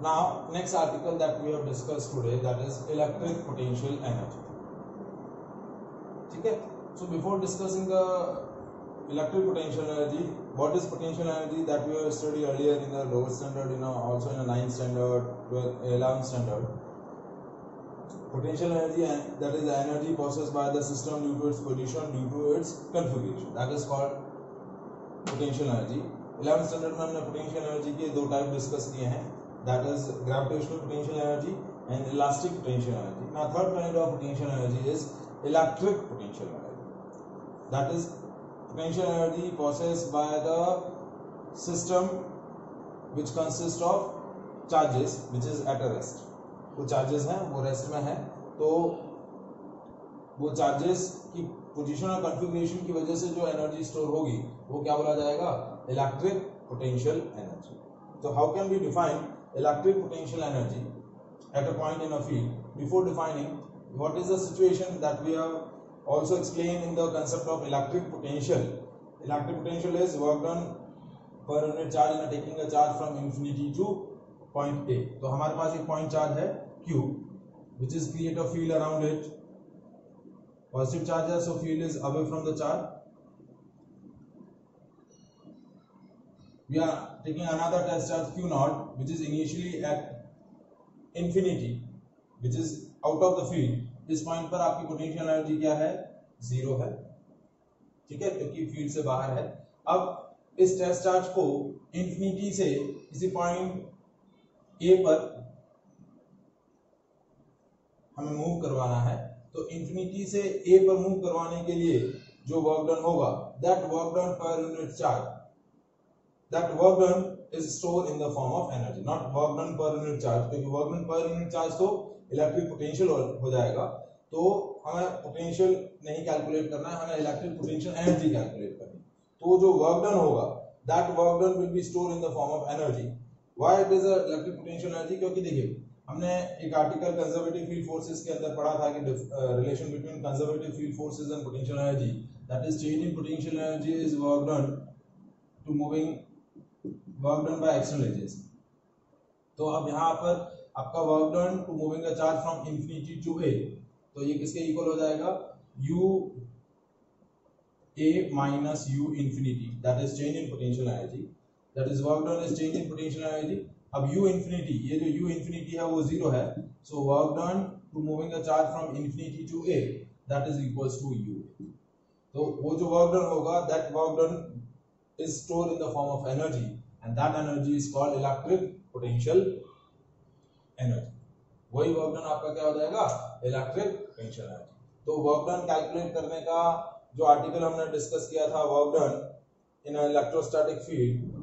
Now, next article that we have discussed today, that is electric potential energy. Okay. So before discussing the electric potential energy, what is potential energy that we have studied earlier in the lower standard, also in the 9th standard, 11th standard. Potential energy, that is the energy possessed by the system due to its position, due to its configuration. That is called potential energy. 11th standard में हमने potential energy के दो type discuss किए हैं. That is gravitational potential energy and elastic potential energy. Now third kind of potential energy is electric potential energy. That is potential energy possessed by the system which consists of charges which is at a rest. वो charges हैं वो rest में है, तो वो charges की position और configuration की वजह से जो एनर्जी स्टोर होगी वो क्या बोला जाएगा? Electric potential energy. तो how can we define electric potential energy at a point in a field? Before defining what is the situation that we have also explained in the concept of electric potential. Electric potential is work done per unit charge in taking a charge from infinity to point A. तो हमारे पास एक point charge है Q, which is create a field around it. Positive charge है, so field is away from the charge. We are taking another test charge Q naught, which is initially at infinity, which is out of the field. इस point पर आपकी potential energy क्या है? 0 है. ठीक है, क्योंकि फील्ड से बाहर है. अब इस टेस्ट चार्ज को इंफिनिटी से किसी पॉइंट ए पर हमें मूव करवाना है. तो इंफिनिटी से ए पर मूव करवाने के लिए जो वर्क डन होगा, that work done per unit charge, that work done is stored in the form of energy, not work done per unit charge, क्योंकि work done per unit charge तो electric potential हो जाएगा. तो हमें potential नहीं calculate करना है, हमें इलेक्ट्रिक पोटेंशियल एनर्जी कैलकुलेट करनी है. तो जो वर्क डन होगा, that work done will be stored in the form of energy. Why it is a electric potential energy? क्योंकि देखिए हमने एक आर्टिकल कंजर्वेटिव फील्ड फोर्सेस के अंदर पढ़ा था कि relation between conservative field forces and potential energy, that is change in potential energy is work done to moving work done by external एजेस. तो अब यहाँ पर आपका work done to moving a charge from infinity to A, तो ये किसके equal हो जाएगा? u a minus u infinity, that is change in potential energy, that is work done is change in potential energy. अब u infinity, ये जो u infinity है वो 0 है, so work done to moving a charge from infinity to a, that is equals to u. तो वो जो work done होगा, that work done is stored in the form of energy, and that energy is called electric potential energy. वही work done आपका क्या हो जाएगा? Electric potential energy. तो वर्क डन कैलकुलेट करने का जो आर्टिकल हमने डिस्कस किया था, work done in electrostatic field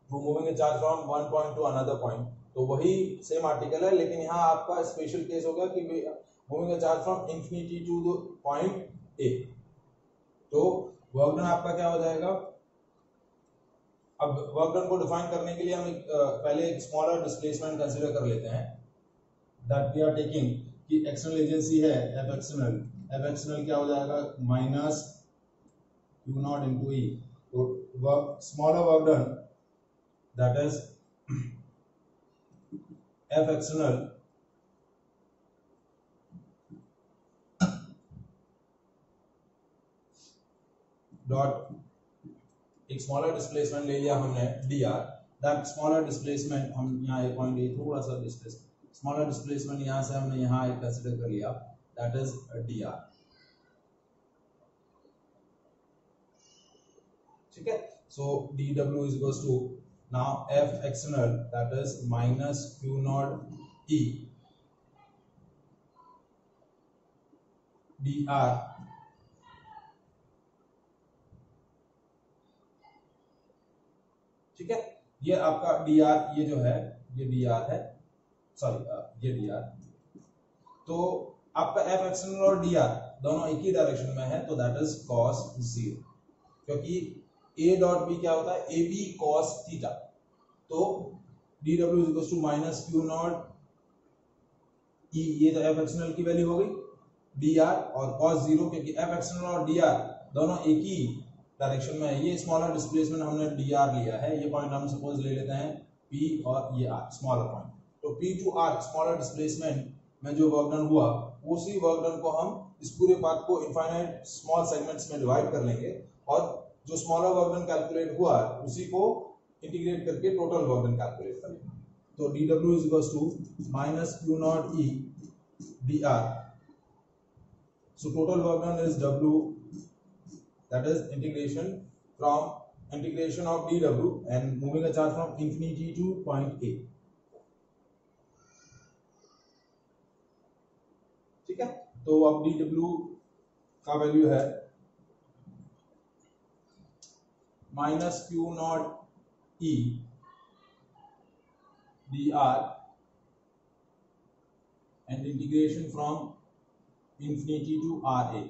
to moving a charge from one point to another point, तो वही सेम आर्टिकल है, लेकिन यहाँ आपका स्पेशल केस होगा कि moving a charge from infinity to the point A. तो वर्क डन आपका क्या हो जाएगा? अब वर्क डन को डिफाइन करने के लिए हम पहले एक स्मॉलर डिस्प्लेसमेंट कंसीडर कर लेते हैं, दैट वी आर टेकिंग कि एक्सटर्नल एजेंसी है एफ एक्सटर्नल. एफ एक्सटर्नल क्या हो जाएगा? माइनस क्यू नॉट इनटू ई. तो work smaller work done that is F external dot एक स्मॉलर डिस्प्लेसमेंट ले लिया हमने dr. दैट स्मॉलर डिस्प्लेसमेंट हम यहाँ एक पॉइंट ये थोड़ा सा डिस्प्लेसमेंट, स्मॉलर डिस्प्लेसमेंट यहाँ से हमने यहाँ एक कंसीडर कर लिया, दैट इज dr. ठीक है, so dw is equals to now f external that is minus q nought e dr ठीक है. ये आपका dr, ये जो है ये dr है, सॉरी ये dr. तो आपका f एक्सटर्नल और dr दोनों एक ही डायरेक्शन में है, तो दैट इज cos 0, क्योंकि a डॉट b क्या होता है? ab cos theta. तो dw is equal to minus q nought e, ये तो f एक्सटर्नल की वैल्यू हो गई, dr और cos 0, क्योंकि f एक्सटर्नल और dr दोनों एक ही डायरेक्शन में है. ये स्मॉलर डिस्प्लेसमेंट हमने dr लिया है, ये पॉइंट हम सपोज ले लेते हैं P और ये R स्मॉलर पॉइंट। तो P to R smaller displacement में जो वर्क डन हुआ उसी वर्क डन को हम इस पूरे पाथ को इनफाइनाइट स्मॉल सेगमेंट्स में डिवाइड कर लेंगे और जो स्मॉलर वर्क डन कैलकुलेट हुआ उसी को इंटीग्रेट करके टोटल वर्क डन कैलकुलेट करेंगे। तो dW is equals to minus Q naught E dr. So total work done is W, that is integration of dW and moving a charge from infinity to point A. ठीक है, तो अब dW का value है minus Q nought E dr and integration from infinity to RA.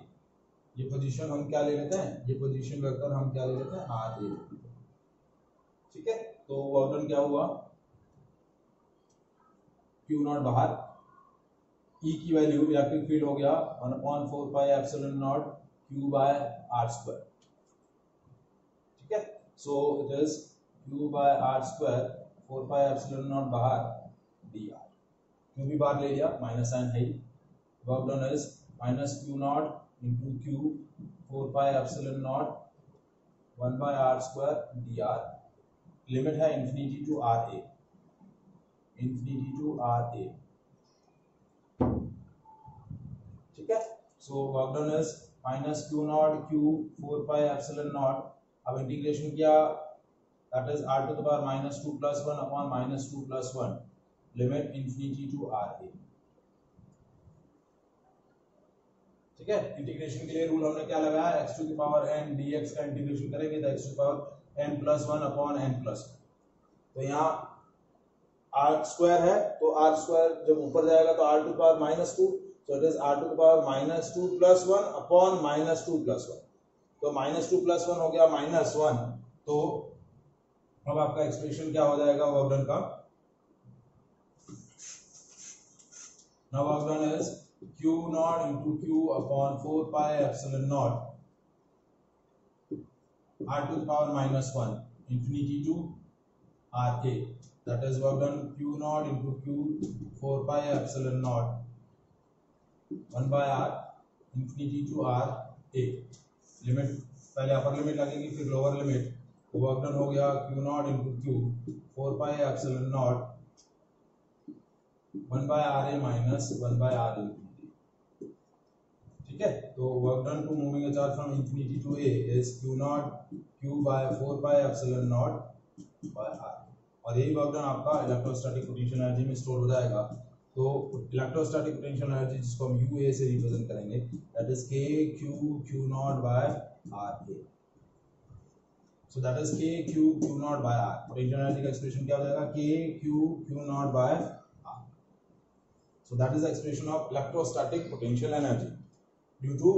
ये position हम क्या ले लेते हैं, ये पोजीशन रखकर हम क्या ले लेते हैं RA। ठीक है, तो वर्क डन क्या हुआ, Q नॉट बाहर, E की वैल्यू इलेक्ट्रिक फील्ड हो गया 1/4 pi epsilon nought Q by R square. ठीक है, so it is Q by R square 4 pi epsilon nought बाहर dr, Q भी बाहर ले लिया, माइनस साइन है, work done is minus Q nought into Q 4 pi epsilon naught 1 by R square dr, limit है infinity to RA, infinity to RA। ठीक है, so work done is minus Q naught Q 4 pi epsilon naught, अब integration किया that is R to the power minus 2 plus 1 upon minus 2 plus 1, limit infinity to RA। ठीक है, integration के लिए rule हमने क्या लगाया, x to the power n dx का इंटीग्रेशन करेंगे तो x to the power n plus 1 upon n plus 1। तो यहाँ r स्क्वायर है तो r स्क्वायर जब ऊपर जाएगा तो r to the power minus 2, so it is r to the power minus 2 plus 1 upon minus 2 plus 1। तो माइनस 2 प्लस 1 हो गया माइनस 1। तो अब आपका एक्सप्रेशन क्या हो जाएगा वर्क डन का, now work done is Q naught into Q upon 4 pi epsilon naught R to the power minus 1 infinity to RA, that is work done Q naught into Q 4 pi epsilon naught 1 by R infinity to RA। Limit पहले upper limit लगेगी फिर lower limit, तो work done हो गया Q naught into Q 4 pi epsilon naught 1 by RA minus 1 by R infinity। ठीक है, तो work done to moving a charge from infinity to A is Q nought Q by 4 pi epsilon nought by R, और यही work done आपका electrostatic potential energy में store हो जाएगा। तो इलेक्ट्रोस्टैटिक पोटेंशियल एनर्जी जिसको हम UA से रिप्रेजेंट करेंगे that is K Q nought by RA। So that is K Q nought by R, potential energy का एक्सप्रेशन क्या हो जाएगा K Q nought by R। So that is the expression of electrostatic potential energy due to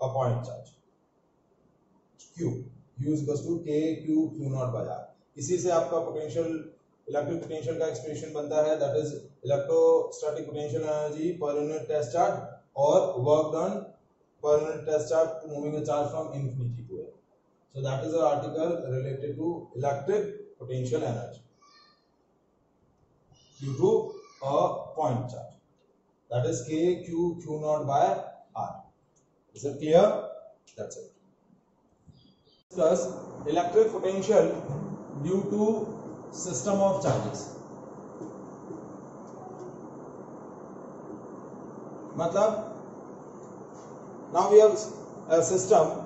a point charge Q is equals to K Q naught by R। इसी से आपका potential electric potential का expression बनता है that is electrostatic potential energy per unit test charge और work done per unit test charge to moving a charge from infinity to A. So that is a article related to electric potential energy due to a point charge, that is K Q naught by R। Is it clear? That's it. Discuss electric potential due to system of charges। मतलब now we have a system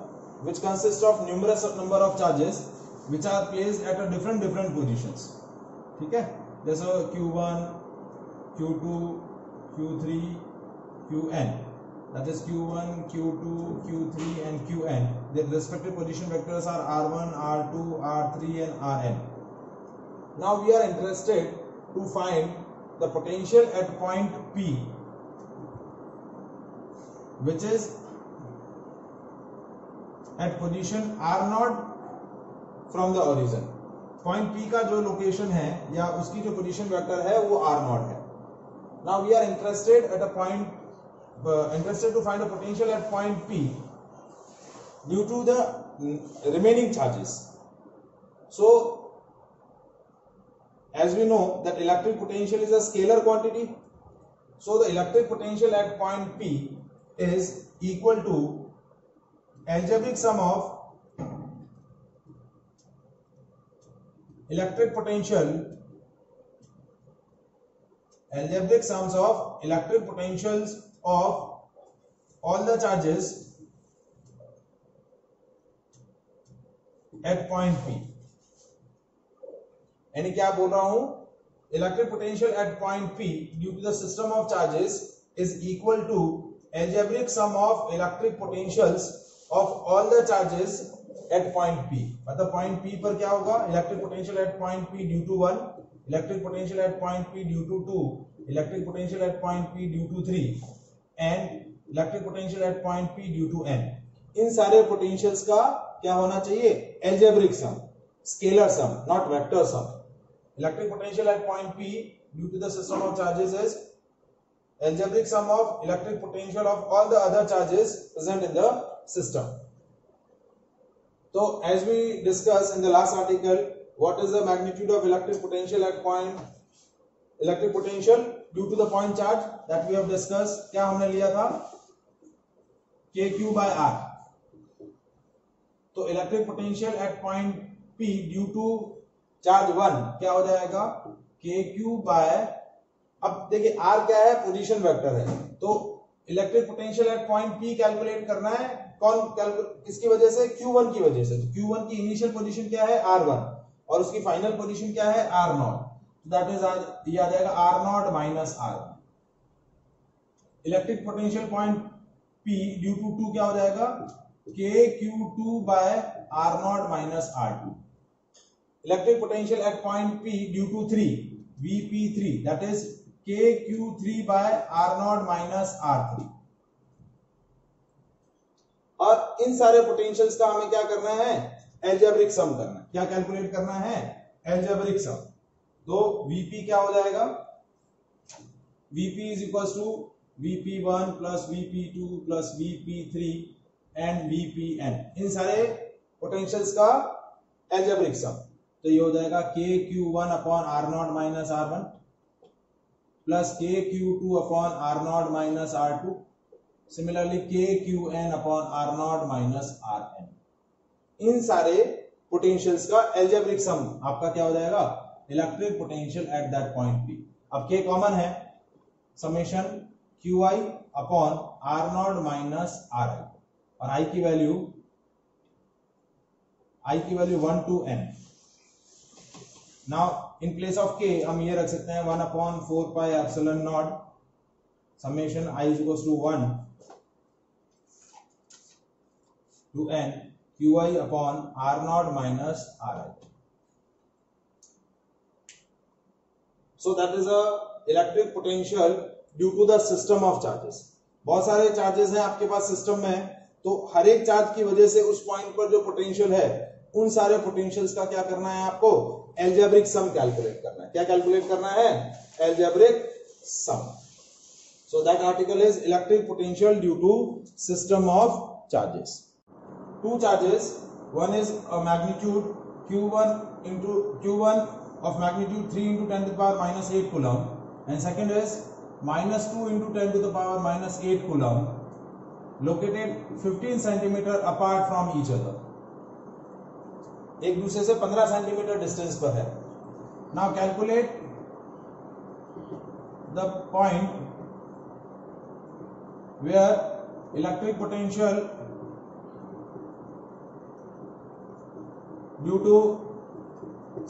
which consists of numerous number of charges which are placed at a different positions। ठीक है, जैसे Q1 Q2 Q3 Qn, that is Q1 Q2 Q3 and Qn, their respective position vectors are R1 R2 R3 and Rn। Now we are interested to find the potential at point P which is at position R0 from the origin। point P का जो location है या उसकी जो position vector है वो R0 है। Now we are interested to find a potential at point P due to the remaining charges। So as we know that electric potential is a scalar quantity, so the electric potential at point P is equal to algebraic sum of electric potential, algebraic sums of electric potentials of all the charges at point P. यानी क्या बोल रहा हूं, electric potential at point P due to the system of charges is equal to algebraic sum of electric potentials of all the charges at point P. मतलब point P पर क्या होगा, electric potential at point P due to 1, electric potential at point P due to 2, electric potential at point P due to 3 and electric potential at point P due to n. इन सारे potentials का क्या होना चाहिए, algebraic sum, scalar sum, not vector sum. Electric potential at point P due to the system of charges is algebraic sum of electric potential of all the other charges present in the system. So as we discussed in the last article, what is the magnitude of electric potential at point, electric potential due to the point charge that we have discussed, क्या हमने लिया था, kq by r. तो electric potential at point P due to charge 1 क्या हो जाएगा, kq bye, अब देखिए r क्या है, पोजीशन वेक्टर है, तो electric potential at point P calculate करना है, कौन किसकी वजह से, q1 की वजह से. तो q1 की इनिशियल पोजीशन क्या है, r1, और उसकी फाइनल पोजीशन क्या है, r0. दैट इज ये आ जाएगा r0 minus r. Electric potential point P due to 2 क्या हो जाएगा, kq2 by r0 minus r2. Electric potential at point P due to 3, Vp3, that is kq3 by r0 minus r3. और इन सारे potentials का हमें क्या करना है, एल्जेब्रिक सम करना है. क्या कैलकुलेट करना है, एल्जेब्रिक सम. तो Vp क्या हो जाएगा, Vp is equals to Vp1 plus Vp2 plus Vp3 and Vpn. इन सारे पोटेंशियल्स का एल्जेब्रिक सम. तो ये हो जाएगा kq1 upon r0 minus r1 plus kq2 upon r0 minus r2, similarly kqn upon r0 minus rn. इन सारे potentials का algebraic sum आपका क्या हो जाएगा, electric potential eight that point P. अब k कॉमन है, summation qi upon r0 minus ri, और i की value 1 to n. Now in place of k हम ये रख सकते हैं 1 upon 4 pi epsilon not summation i is equal to 1 to n qi upon r0 minus ri. So that is a electric potential due to the system of charges. बहुत सारे charges हैं आपके पास system में, तो हर एक चार्ज की वजह से उस पॉइंट पर जो पोटेंशियल है, उन सारे पोटेंशियल्स का क्या करना है, आपको एल्जेब्रिक सम कैलकुलेट करना है. क्या कैलकुलेट करना है, algebraic sum. So that article is electric potential due to system of charges. Two charges, one is a magnitude q1 of magnitude 3 into 10 to the power minus 8 coulomb, and second is minus 2 into 10 to the power minus 8 coulomb, located 15 centimeter apart from each other. एक दूसरे से 15 centimetre distance पर है. Now calculate the point where electric potential due to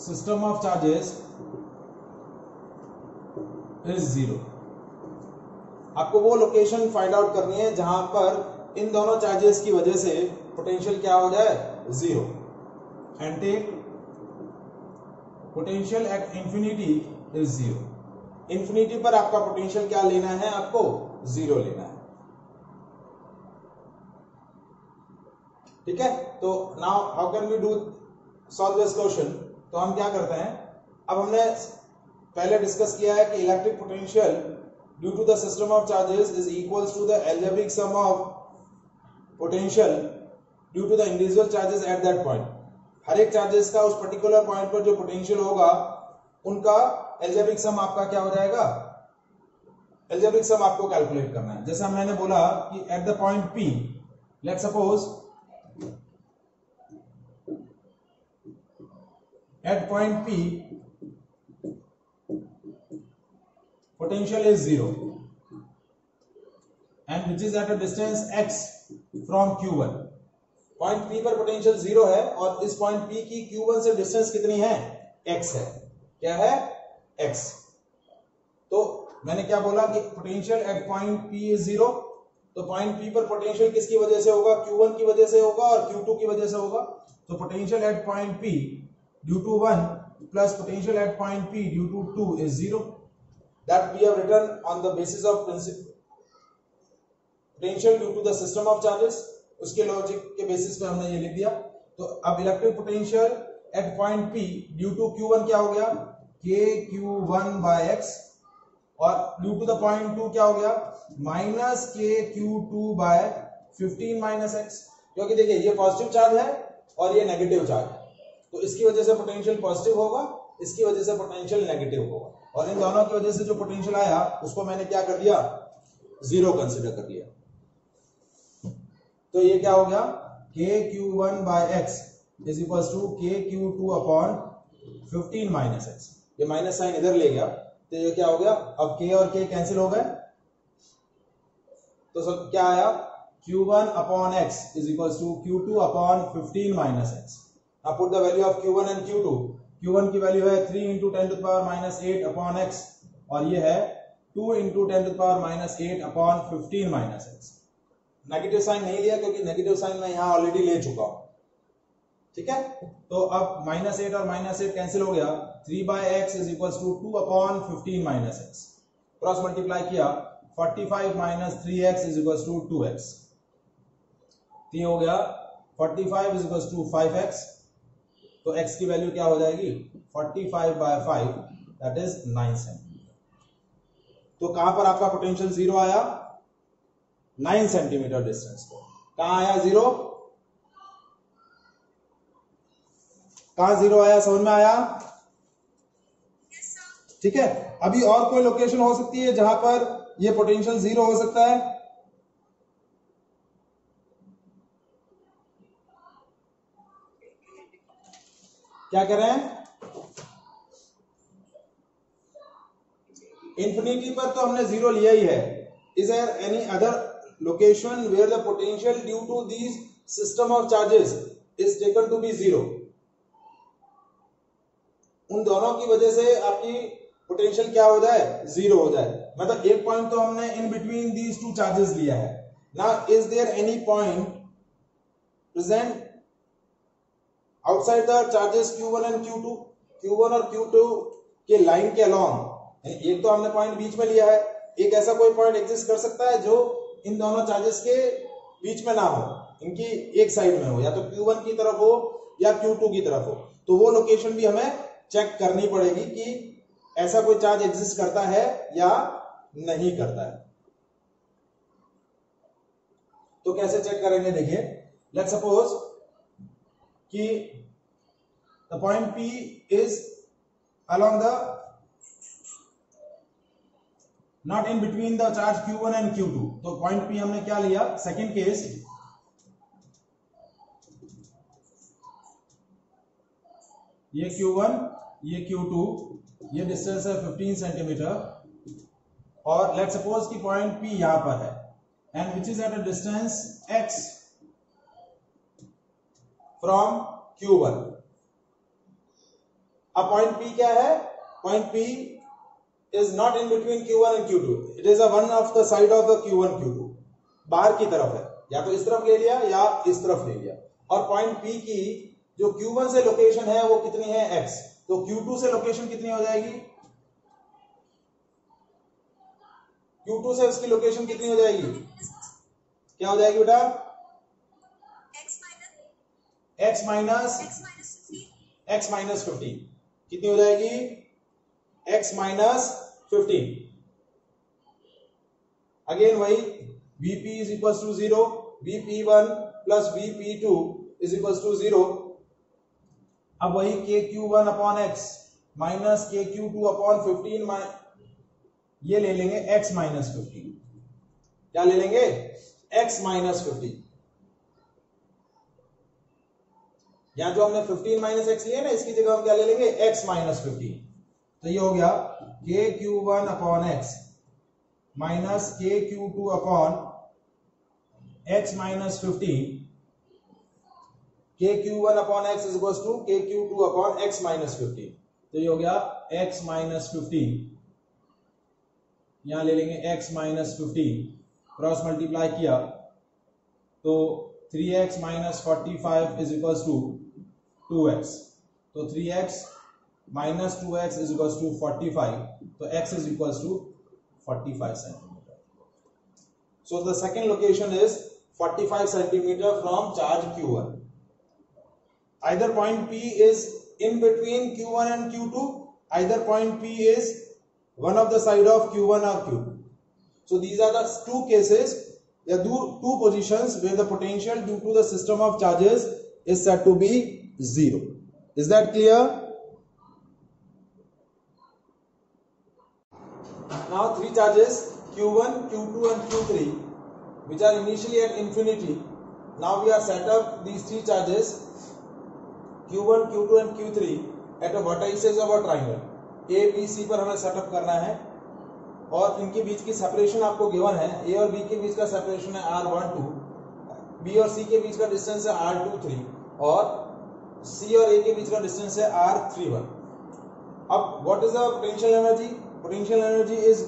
system of charges is 0. आपको वो location find out करनी है जहां पर इन दोनों चार्जेस की वजह से पोटेंशियल क्या हो जाए, 0. And take potential at infinity is 0. Infinity पर आपका पोटेंशियल क्या लेना है, आपको 0 लेना है. ठीक है. तो now how can we do solve this question. तो हम क्या करते हैं, अब हमने पहले डिस्कस किया है कि electric potential due to the system of charges is equals to the algebraic sum of potential due to the individual charges at that point. हर एक चार्जेस का उस पर्टिकुलर पॉइंट पर जो पोटेंशियल होगा उनका एल्जेब्रिक सम आपका क्या हो जाएगा, एल्जेब्रिक सम आपको कैलकुलेट करना है। जैसा मैंने बोला कि at the point P, let's suppose at point P potential is 0 and which is at a distance x from Q1। Point P पर पोटेंशियल 0 है और इस पॉइंट P की Q1 से डिस्टेंस कितनी है, x है। क्या है, x। तो मैंने क्या बोला कि potential at point P is 0, तो पॉइंट P पर पोटेंशियल किसकी वजह से होगा, Q1 की वजह से होगा और Q2 की वजह से होगा। तो potential at point P due to 1 plus potential at point P due to 2 is 0। That we have written on the basis of principle potential due to the system of charges, उसके logic के basis पे हमने ये लिख दिया। तो अब electric potential at point P due to Q1 क्या हो गया, KQ1 बाय x, और ड्यू टू द पॉइंट 2 क्या हो गया, minus KQ2 bye 15 minus x। क्योंकि देखिए ये पॉजिटिव चार्ज है और ये नेगेटिव चार्ज है, तो इसकी वजह से पोटेंशियल पॉजिटिव होगा, इसकी वजह से पोटेंशियल नेगेटिव होगा, और इन दोनों की वजह से जो पोटेंशियल आया उसको मैंने क्या कर दिया, 0 कंसिडर कर लिया। तो ये क्या हो गया, KQ1 by x is equal to KQ2 upon 15 minus x। ये माइनस साइन इधर ले गया तो ये क्या हो गया, अब k और k कैंसिल हो गए, तो सब क्या आया, Q1 upon x is equal to Q2 upon 15 minus x। अब put the value of Q1 and Q2। Q1 की वैल्यू है 3 into 10 to the power minus 8 upon x, और ये है 2 into 10 to the power minus 8 upon 15 minus x। Negative sign नहीं लिया क्योंकि negative sign मैं यहां ऑलरेडी ले चुका हूं, ठीक है। तो अब माइनस 8 और माइनस 8 कैंसिल हो गया, 3 by X is equal to 2 upon 15 minus X. Cross multiply किया, 45 minus 3x is equal to 2x। तो ये हो गया 45 इज इक्वल टू 5x, तो x की वैल्यू क्या हो जाएगी, 45 बाय 5 दैट इज 9 सेंटीमीटर। तो कहां पर आपका पोटेंशियल 0 आया, 9 सेंटीमीटर डिस्टेंस पर। कहां आया 0, कहां 0 आया, समझ में आया, ठीक है। अभी और कोई लोकेशन हो सकती है जहां पर ये पोटेंशियल 0 हो सकता है, क्या कह रहे हैं, इंफिनिटी पर तो हमने 0 लिया ही है। Is there any other location where the potential due to these system of charges is taken to be 0? उन दोनों की वजह से आपकी पोटेंशियल क्या हो जाए, 0 हो जाए। मतलब एक पॉइंट तो हमने in between these two charges लिया है। Now is there any point present outside the charges Q1 and Q2, Q1 और Q2 के लाइन के अलोंग, एक तो हमने पॉइंट बीच में लिया है, एक ऐसा कोई पॉइंट एग्जिस्ट कर सकता है जो इन दोनों चार्जेस के बीच में ना हो, इनकी एक साइड में हो, या तो Q1 की तरफ हो या Q2 की तरफ हो। तो वो लोकेशन भी हमें चेक करनी पड़ेगी कि ऐसा कोई चार्ज एग्जिस्ट करता है या नहीं करता है। तो कैसे चेक करेंगे, देखिए लेट्स सपोज कि the point P is along the not in between the charge Q1 and Q2। तो पॉइंट P हमने क्या लिया, सेकंड केस, ये Q1 ये Q2, ये डिस्टेंस है 15 सेंटीमीटर, और लेट सपोज कि पॉइंट P यहां पर है and which is at a distance x from Q1। अब पॉइंट P क्या है, point P is not in between Q1 and Q2, it is a one of the side of the Q1 Q2, बाहर की तरफ है, या तो इस तरफ ले लिया या इस तरफ ले लिया। और पॉइंट P की जो Q1 से लोकेशन है वो कितनी है, x, तो Q2 से लोकेशन कितनी हो जाएगी, Q2 से उसकी लोकेशन कितनी हो जाएगी, क्या हो जाएगी बेटा, x माइनस 15, कितनी हो जाएगी, x माइनस 15। अगेन वही Vp is equal to 0, Vp1 plus Vp2 is equal to 0। अब वही KQ1 upon x minus K Q two upon 15 ये ले लेंगे x माइनस 15। क्या ले लेंगे? x minus 15। यहां जो हमने 15 माइनस एक्स लिया ना, इसकी जगह हम क्या ले लेंगे? x minus 15। तो ये हो गया K Q one upon x minus K Q two upon x minus 15। K Q one upon x is equal to K Q two upon x minus 15। तो ये हो गया x माइनस 15। यहां ले लेंगे x माइनस 15, क्रॉस मल्टीप्लाई किया तो 3x minus 45 is equal to 2x। तो 3x minus 2x is equal to 45। तो x is equal to 45 centimetre. So the second location is 45 centimetre from charge Q1. Either point P is in between Q1 and Q2. Either point P is one of the side of Q1 or Q2. So these are the two cases, there are two positions where the potential due to the system of charges is said to be 0. Is that clear? Now three charges Q1, Q2 and Q3 which are initially at infinity. Now we are set up these three charges Q1, Q2 and Q3 at a vertices of a triangle. A, B, C पर हमें setup करना है और इनके बीच की separation आपको given है। A और B के बीच का सेपरेशन है R12, B और C के बीच का डिस्टेंस है R23 और C और A के बीच का डिस्टेंस है R31। अब what is the potential energy? Potential energy is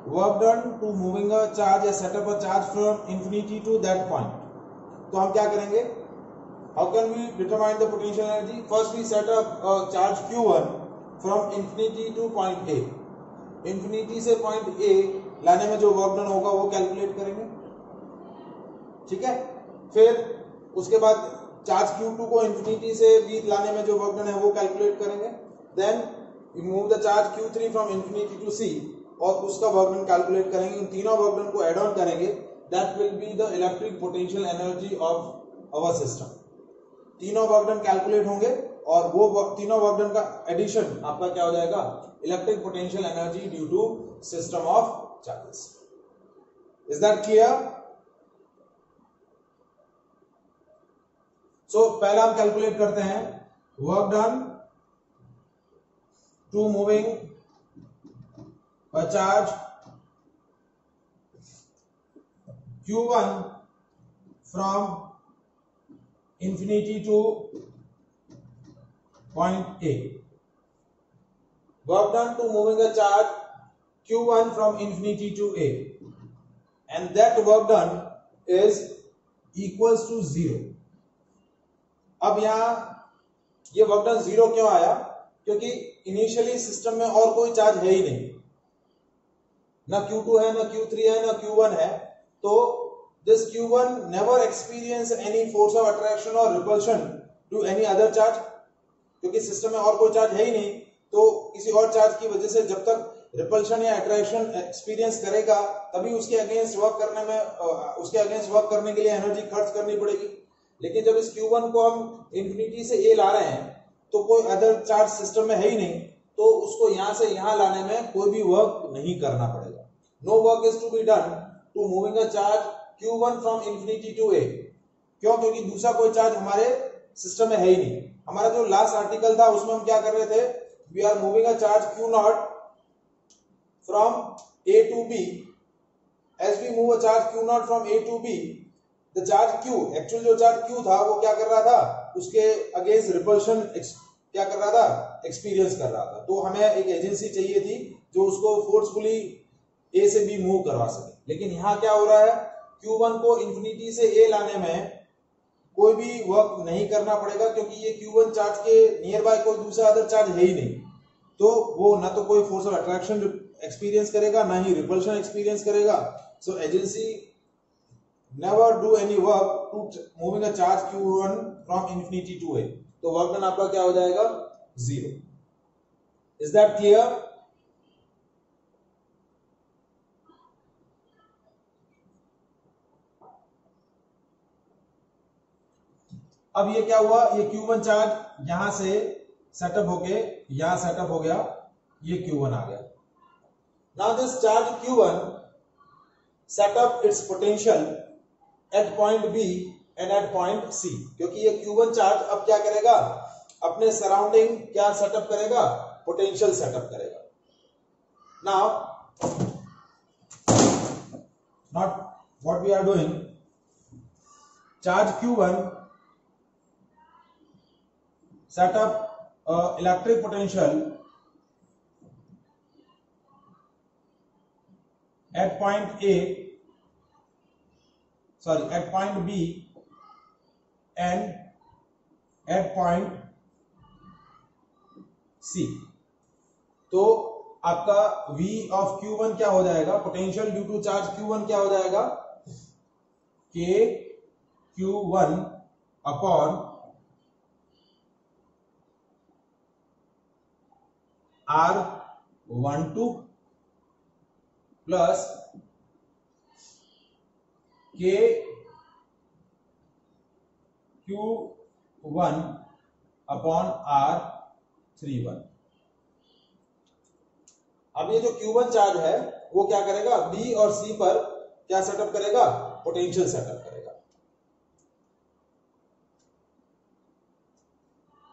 work done to moving a charge या setup a charge from infinity to that point. तो हम क्या करेंगे? How can we determine the potential energy? First we set up a charge Q1 from infinity to point A. Infinity से point A लाने में जो work done होगा वो कैलकुलेट करेंगे, ठीक है। फिर उसके बाद चार्ज Q2 को infinity से B लाने में जो वर्क डन है वो कैलकुलेट करेंगे। Then we move the charge Q3 from infinity to C और उसका वर्क डन कैलकुलेट करेंगे। उन तीनों वर्क डन को एड ऑन करेंगे। That will be the electric potential energy of our system. तीनों वर्क डन कैलकुलेट होंगे और वो तीनों वर्क डन का एडिशन आपका क्या हो जाएगा? Electric potential energy due to system of charges. Is that clear? So पहला हम कैलकुलेट करते हैं work done to moving a charge Q1 from infinity to point A. Work done to moving a charge Q1 from infinity to A, and that work done is equals to 0. अब यहां ये work done 0 क्यों आया? क्योंकि initially system में और कोई charge है ही नहीं, ना Q2 है, ना Q3 है, ना Q1 है। तो this Q1 never experience any force of attraction or repulsion to any other charge, क्योंकि सिस्टम में और कोई चार्ज है ही नहीं। तो किसी और चार्ज की वजह से जब तक रिपल्शन या अट्रैक्शन एक्सपीरियंस करेगा तभी उसके अगेंस्ट वर्क करने में उसके अगेंस्ट वर्क करने के लिए एनर्जी खर्च करनी पड़ेगी। लेकिन जब इस Q1 को हम इंफिनिटी से A ला रहे हैं तो कोई अदर चार्ज सिस्टम में है ही नहीं, तो उसको यहां से यहां लाने में कोई भी वर्क नहीं करना पड़ेगा। No work is to be done to moving a charge Q1 from infinity to A। क्यों? क्योंकि दूसरा कोई चार्ज हमारे सिस्टम में है ही नहीं। हमारा जो लास्ट आर्टिकल था उसमें हम क्या कर रहे थे? We are moving a charge Q0 from A to B। As we move a charge Q0 from A to B, the charge Q, actual जो चार्ज Q था वो क्या कर रहा था? उसके अगेंस्ट रिपल्शन क्या कर रहा था? एक्सपीरियंस कर रहा था। तो हमें एक एजेंसी चाहिए थी जो उसको फोर्सफुली A से B मूव करवा सके। लेकिन यहाँ क्या हो रहा है? Q1 को इंफिनिटी से A लाने में कोई भी वर्क नहीं करना पड़ेगा, क्योंकि ये Q1 चार्ज के नियर बाय कोई दूसरा अदर चार्ज है ही नहीं। तो वो ना तो कोई फोर्स ऑफ अट्रैक्शन एक्सपीरियंस करेगा, ना ही रिपल्शन एक्सपीरियंस करेगा। So agency never do any work to moving a charge Q1 from infinity to A। तो वर्क डन आपका क्या हो जाएगा? 0। Is that clear? अब ये क्या हुआ? ये Q1 चार्ज यहां से सेटअप होके यहां सेटअप हो गया, ये Q1 आ गया। Now this charge Q1 set up its potential at point B and at point C, क्योंकि ये Q1 चार्ज अब क्या करेगा, अपने सराउंडिंग क्या सेटअप करेगा, पोटेंशियल सेटअप करेगा। Now not what we are doing, charge Q1 set up electric potential at point A, sorry, at point B and at point C। तो आपका V of Q1 क्या हो जाएगा, potential due to charge Q1 क्या हो जाएगा, K Q1 upon R12 plus K Q1 upon R31। अब ये जो Q1 चार्ज है वो क्या करेगा, B और C पर क्या सेटअप करेगा, पोटेंशियल सेटअप करेगा।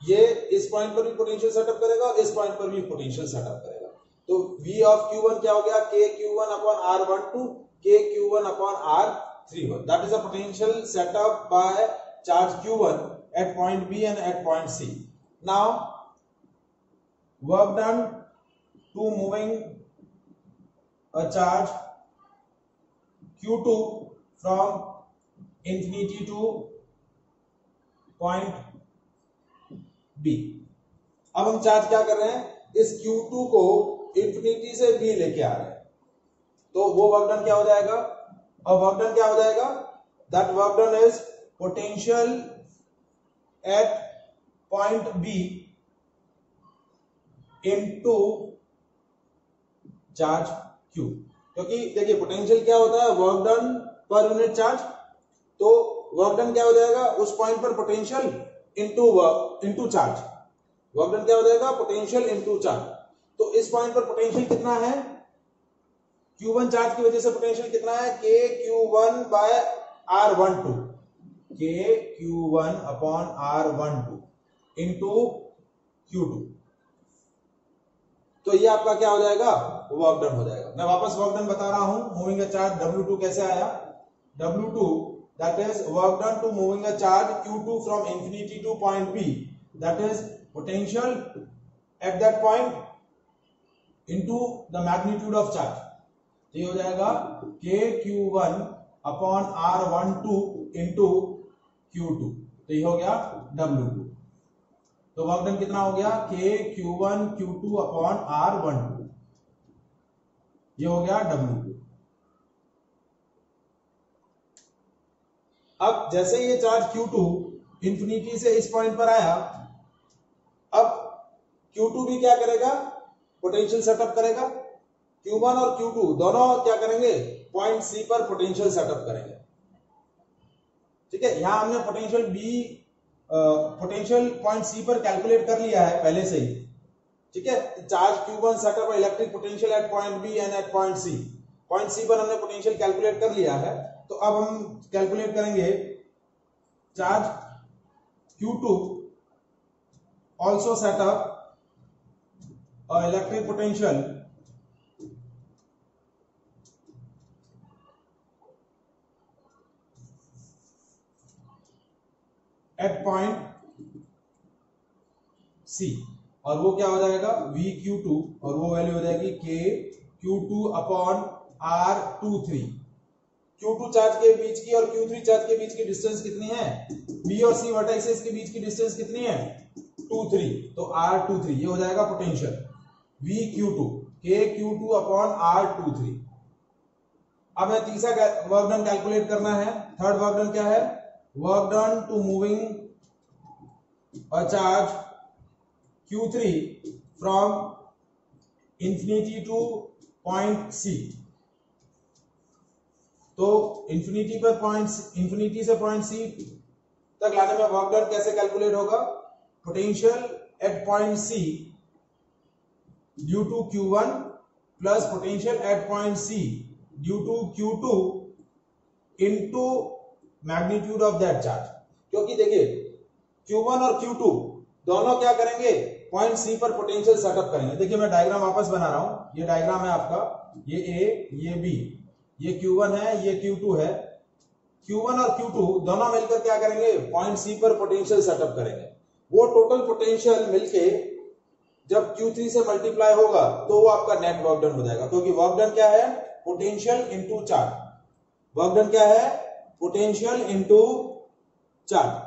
ये इस पॉइंट पर भी पोटेंशियल सेटअप करेगा और इस पॉइंट पर भी पोटेंशियल सेटअप करेगा। तो V ऑफ Q1 क्या हो गया, K Q1 upon R12 K Q1 upon R31, that is a potential setup by charge Q1 at point B and at point C। Now work done to moving a charge Q2 from infinity to point B। अब हम charge क्या कर रहे हैं, इस Q2 को infinity से B लेके आ रहे हैं, तो वो वर्क डन क्या हो जाएगा, अब वर्क डन क्या हो जाएगा, that work done is potential at point B into charge Q। क्योंकि देखिए पोटेंशियल क्या होता है, work done per unit charge, तो वर्क डन क्या हो जाएगा, उस पॉइंट पर potential into charge, work done क्या हो जाएगा, पोटेंशियल इनटू चार्ज। तो इस पॉइंट पर पोटेंशियल कितना है, Q1 चार्ज की वजह से पोटेंशियल कितना है, K Q1 by R12, K Q1 upon R12 into Q2। तो ये आपका क्या हो जाएगा, वर्क डन हो जाएगा। मैं वापस वर्क डन बता रहा हूं, मूविंग अ चार्ज W2 कैसे आया, W2 that is work done to moving a charge Q2 from infinity to point B, that is potential at that point into the magnitude of charge। ये हो जाएगा K Q1 upon R12 into Q2, तो ये हो गया W2। तो work done कितना हो गया, K Q1 Q2 upon R12, ये हो गया W2। अब जैसे ये चार्ज Q2 इंफिनिटी से इस पॉइंट पर आया, अब Q2 भी क्या करेगा, पोटेंशियल सेटअप करेगा। Q1 और Q2 दोनों क्या करेंगे, पॉइंट C पर पोटेंशियल सेटअप करेंगे। ठीक है, यहां हमने पोटेंशियल पॉइंट C पर कैलकुलेट कर लिया है पहले से ही। ठीक है, charge Q1 setup electric potential at point B and at point C, point C पर हमने पोटेंशियल कैलकुलेट कर लिया है। तो अब हम कैलकुलेट करेंगे charge Q2 also set up a electric potential at point C, और वो क्या हो जाएगा, VQ2, और वो वैल्यू हो जाएगी K Q2 upon R23। Q2 charge के बीच की और Q3 चार्ज के बीच की डिस्टेंस कितनी है, B और C वर्टेक्सेस के बीच की डिस्टेंस कितनी है, 23, तो R23 ये हो जाएगा potential VQ2, K Q2 upon R23। अब हमें तीसरा वर्क डन कैलकुलेट करना है। थर्ड वर्क डन क्या है, work done to moving a charge Q3 from infinity to point C। तो इंफिनिटी से पॉइंट C तक लाने में वर्क डन कैसे कैलकुलेट होगा, potential at point C due to Q1 plus potential at point C due to Q2 into magnitude of that charge। क्योंकि देखिए Q1 और Q2 दोनों क्या करेंगे, पॉइंट C पर पोटेंशियल सेटअप करेंगे। देखिए मैं डायग्राम वापस बना रहा हूं, ये डायग्राम है आपका, ये A ये B, ये Q1 है ये Q2 है। Q1 और Q2 दोनों मिलकर क्या करेंगे, पॉइंट C पर पोटेंशियल सेटअप करेंगे। वो टोटल पोटेंशियल मिलके जब Q3 से मल्टीप्लाई होगा तो वो आपका नेट वर्क डन हो जाएगा, क्योंकि वर्क डन क्या है, potential into charge. Work done क्या है, पोटेंशियल इनटू चार्ज।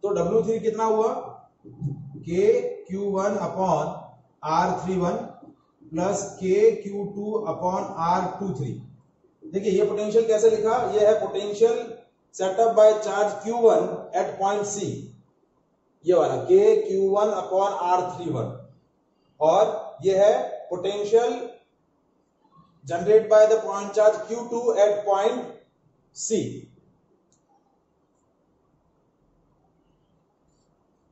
तो W3 कितना हुआ, K Q1 upon R31 plus K Q2 upon R23। देखिए ये पोटेंशियल कैसे लिखा, ये है potential setup by charge Q1 at point C, ये वाला K Q1 अपॉन R31, और ये है potential generate by the point charge Q2 at point C।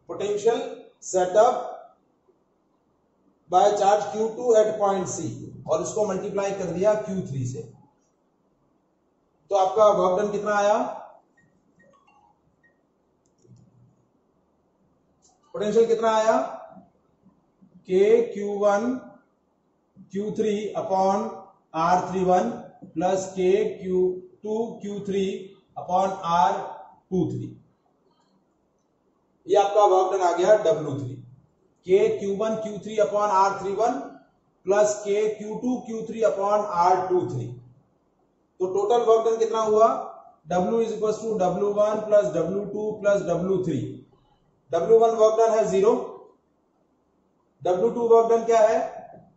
Potential setup by charge Q2 at point C, और उसको मल्टीप्लाई कर दिया Q3 से, तो आपका वर्क डन कितना आया, पोटेंशियल कितना आया, K Q1 Q3 upon R31 plus K Q2 Q3 upon R23। ये आपका वर्क डन आ गया W3। K Q1 Q3 upon R31 plus K Q2 Q3 upon R23। तो टोटल वर्क डन कितना हुआ, W is equal to W1 plus W2 plus W3। W1 work done है 0, W2 work done क्या है,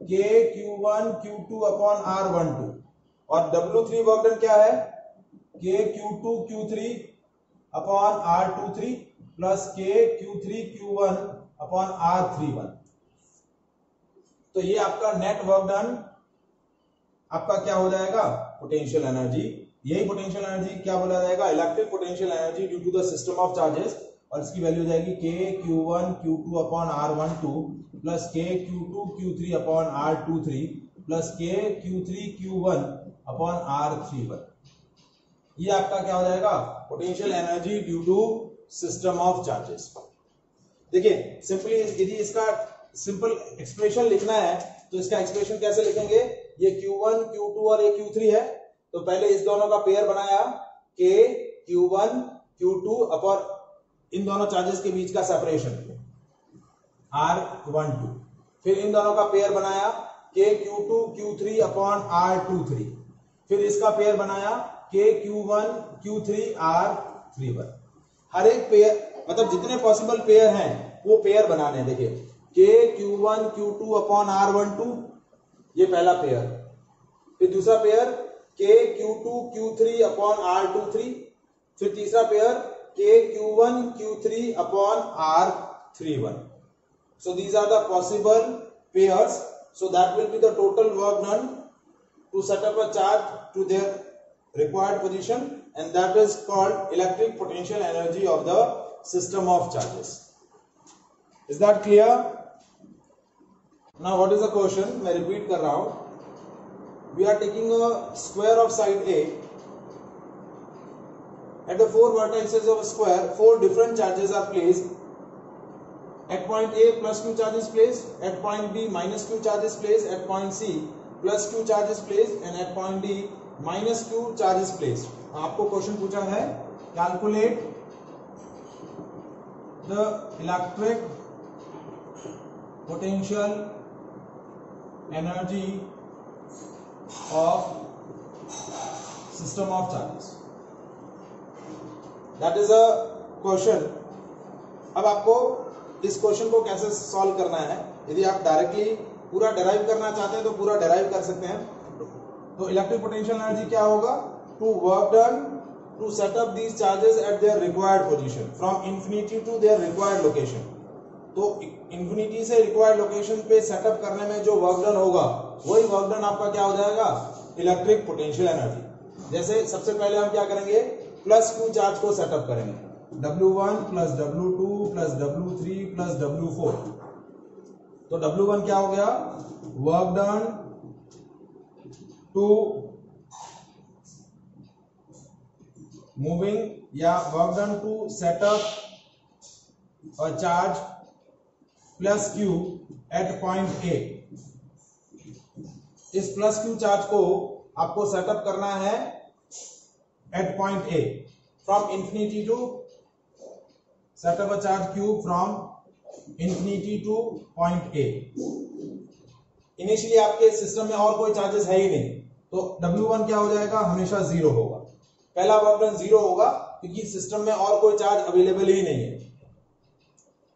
K Q1 Q2 upon R12, और W3 work done क्या है, K Q2 Q3 upon R23 plus K Q3 Q1 upon R31। तो ये आपका net work done आपका क्या हो जाएगा, पोटेंशियल एनर्जी। यही पोटेंशियल एनर्जी क्या बोला जाएगा, electric potential energy due to the system of charges, और इसकी वैल्यू हो जाएगी K Q1 Q2 upon R12 plus K Q2 Q3 upon R23 plus K Q3 Q1 upon R31। ये आपका क्या हो जाएगा, potential energy due to system of charges. देखिए सिंपली यदि इसका सिंपल एक्सप्रेशन लिखना है तो इसका एक्सप्रेशन कैसे लिखेंगे, ये Q1 Q2 और ये Q3 है, तो पहले इस दोनों का पेयर बनाया K Q1 Q2 अपॉन इन दोनों चार्जेस के बीच का सेपरेशन R12, फिर इन दोनों का पेयर बनाया K Q2 Q3 upon R23, फिर इसका पेयर बनाया K Q1 Q3 R31। हर एक पेयर मतलब जितने पॉसिबल पेयर हैं वो पेयर बनाने हैं। देखिए K Q1 Q2 upon R12, ये पहला पेयर, फिर दूसरा pair K Q2 Q3 upon R23, फिर तीसरा pair K Q1 Q3 upon R31. So these are the possible pairs. So that will be the total work done to set up a charge to their required position, and that is called electric potential energy of the system of charges. Is that clear? Now what is the question? मैं repeat कर रहा हूँ. We are taking a square of side A. At the four vertices of a square, four different charges are placed. At point A, plus Q charge is placed. At point B, minus Q charge is placed. At point C, plus Q charge is placed. And at point D, minus Q charge is placed. आपको question पूछा है, calculate the electric potential energy of system of charges. That is a question. अब आपको इस question को कैसे solve करना है, यदि आप डायरेक्टली पूरा डेराइव करना चाहते हैं तो पूरा डेराइव कर सकते हैं। तो इलेक्ट्रिक पोटेंशियल एनर्जी क्या होगा, to work done to set up these charges at their required position from infinity to their required location. तो इंफिनिटी से रिक्वायर्ड लोकेशन पे सेटअप करने में जो वर्क डन होगा वही वर्क डन आपका क्या हो जाएगा, इलेक्ट्रिक पोटेंशियल एनर्जी। जैसे सबसे पहले हम क्या करेंगे, प्लस क्यू चार्ज को सेटअप करेंगे, W1 plus W2 plus W3 plus W4। तो W1 क्या हो गया, वर्क डन टू मूविंग या work done to setup a charge plus Q at point A. इस प्लस क्यू चार्ज को आपको सेटअप करना है at point A, from infinity to setup a charge Q from infinity to point A. Initially आपके system में और कोई charges है ही नहीं, तो W1 क्या हो जाएगा, हमेशा 0 होगा। पहला वर्क डन 0 होगा क्योंकि सिस्टम में और कोई चार्ज अवेलेबल ही नहीं है,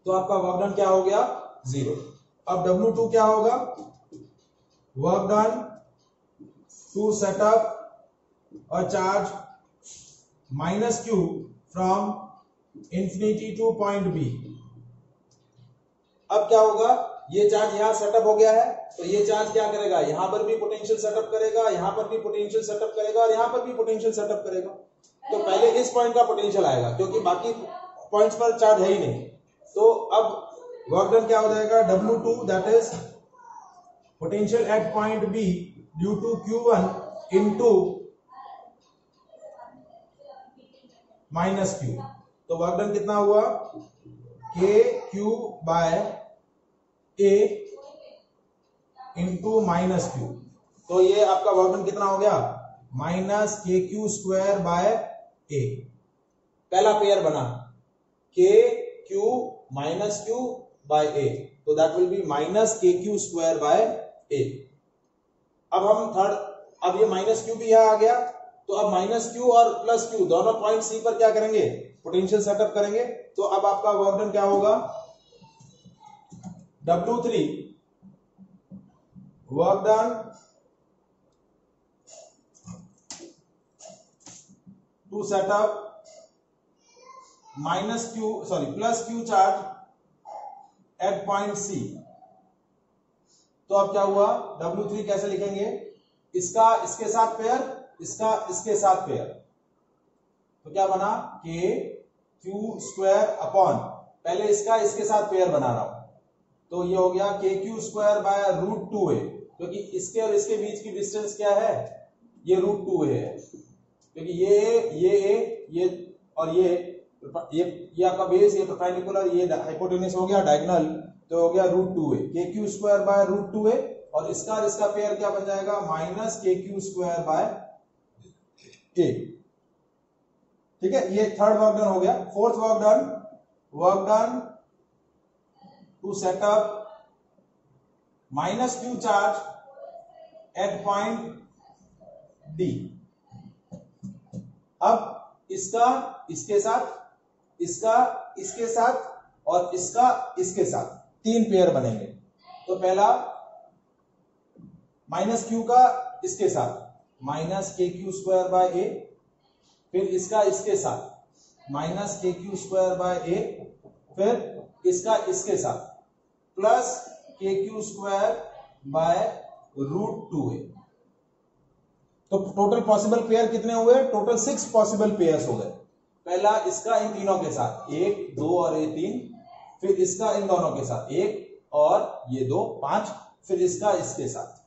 तो आपका वर्क डन क्या हो गया, 0। अब W2 क्या होगा, work done to setup a charge minus Q from infinity to point B. अब क्या होगा, ये चार्ज यहां सेटअप हो गया है, तो ये चार्ज क्या करेगा, यहां पर भी पोटेंशियल सेटअप करेगा, यहां पर भी पोटेंशियल सेटअप करेगा और यहां पर भी पोटेंशियल सेटअप करेगा। तो पहले इस पॉइंट का पोटेंशियल आएगा क्योंकि बाकी पॉइंट्स पर चार्ज है ही नहीं। तो अब वर्क डन क्या हो जाएगा, W2 that is potential at point B due to Q1 into minus Q. तो वर्क डन कितना हुआ, KQ by A into minus Q. तो ये आपका वर्क डन कितना हो गया, minus KQ square by A। पहला पेयर बना KQ minus Q by A, तो that will be minus KQ square by A। अब हम अब ये माइनस Q भी यहां आ गया, तो अब माइनस Q और प्लस Q दोनों पॉइंट C पर क्या करेंगे, पोटेंशियल सेटअप करेंगे। तो अब आपका वर्क डन क्या होगा, W3 work done to setup plus Q charge at point C। तो अब क्या हुआ, W3 कैसे लिखेंगे, इसका इसके साथ पेयर, इसका इसके साथ पेयर। तो क्या बना, KQ स्क्वायर अपॉन, पहले इसका इसके साथ पेयर बना रहा हूं, तो ये हो गया KQ स्क्वायर बाय √2a, क्योंकि इसके और इसके बीच की डिस्टेंस क्या है, ये √2a है, क्योंकि ये और ये आपका बेस, ये परपेंडिकुलर, ये हाइपोटेन्यूस हो गया डायगोनल, तो हो गया √2a, KQ square by √2a, और इसका पेयर क्या बन जाएगा, minus KQ square by a। ठीक है, ये थर्ड वर्क डन हो गया। Fourth work done to setup minus Q charge at point D। अब इसका इसके साथ, इसका इसके साथ और इसका इसके साथ, तीन पेयर बनेंगे। तो पहला माइनस Q का इसके साथ minus KQ square by A, फिर इसका इसके साथ minus KQ square by A, फिर इसका इसके साथ plus KQ square by √2a। तो टोटल पॉसिबल पेयर कितने हुए, टोटल 6 पॉसिबल पेयर्स हो गए। पहला इसका इन तीनों के साथ 1, 2 और ये 3, फिर इसका इन दोनों के साथ 1 और ये 2, 5, फिर इसका इसके साथ।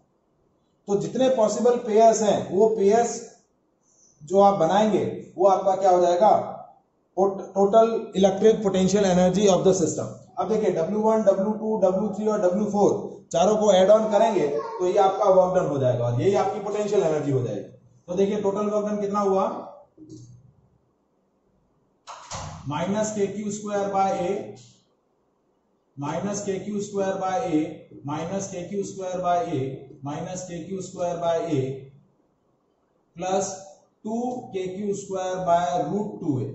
तो जितने पॉसिबल पेयर्स हैं वो पेयर्स जो आप बनाएंगे वो आपका क्या हो जाएगा, total electric potential energy of the system. अब देखिए W1, W2, W3 और W4 चारों को एड ऑन करेंगे तो ये आपका वर्क डन हो जाएगा और यही आपकी पोटेंशियल एनर्जी हो जाएगी। तो देखिए टोटल वर्क डन कितना हुआ, minus KQ square by A, minus KQ square by A, minus KQ square by A, minus KQ square by A, plus 2KQ square by √2a।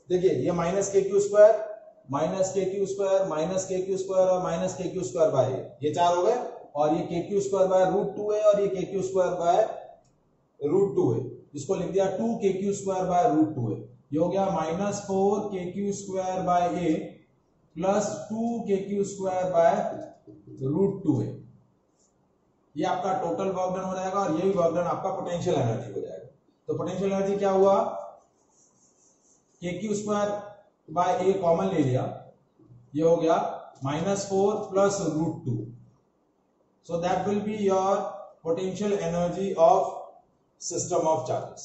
देखिए ये minus KQ square, minus KQ square, minus KQ square और minus KQ square by A, ये चार हो गए, और ये KQ square by √2a और ये KQ स्क्वायर बाय √2a, इसको लिख दिया 2KQ स्क्वायर बाय √2a। ये हो गया minus 4KQ square by A plus 2KQ square by √2a। ये आपका टोटल वर्क डन हो जाएगा और ये भी वर्क डन आपका पोटेंशियल एनर्जी हो जाएगा। तो पोटेंशियल एनर्जी क्या हुआ, k q² bye a common ले लिया, ये हो गया -4 plus √2, so that will be your potential energy of system of charges।